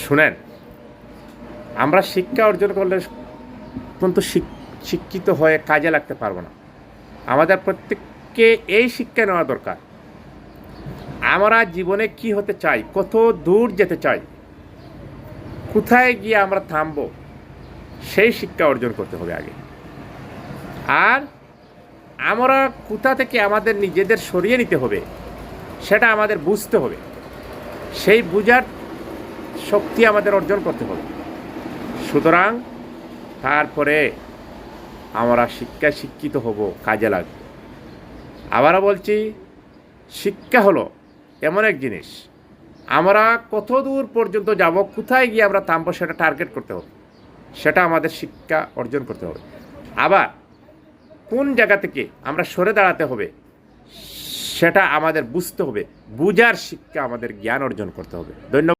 শুনেন, আমরা শিক্ষা অর্জন করলে কিন্তু শিক্ষিত হয়ে কাজে লাগতে পারবো না। আমাদের প্রত্যেককে এই শিক্ষা নেওয়া দরকার। আমরা জীবনে কি হতে চাই, কত দূর যেতে চাই, কোথায় গিয়ে আমরা থামবো, সেই শিক্ষা অর্জন করতে হবে আগে। আর আমরা কোথা থেকে আমাদের নিজেদের সরিয়ে নিতে হবে সেটা আমাদের বুঝতে হবে। সেই বুঝার শক্তি আমাদের অর্জন করতে হবে। সুতরাং তারপরে আমরা শিক্ষায় শিক্ষিত হব, কাজে লাগবে। আবারও বলছি, শিক্ষা হলো এমন এক জিনিস, আমরা কত দূর পর্যন্ত যাব, কোথায় গিয়ে আমরা থামবো সেটা টার্গেট করতে হবে, সেটা আমাদের শিক্ষা অর্জন করতে হবে। আবার কোন জায়গা থেকে আমরা সরে দাঁড়াতে হবে সেটা আমাদের বুঝতে হবে। বুঝার শিক্ষা আমাদের জ্ঞান অর্জন করতে হবে। ধন্যবাদ।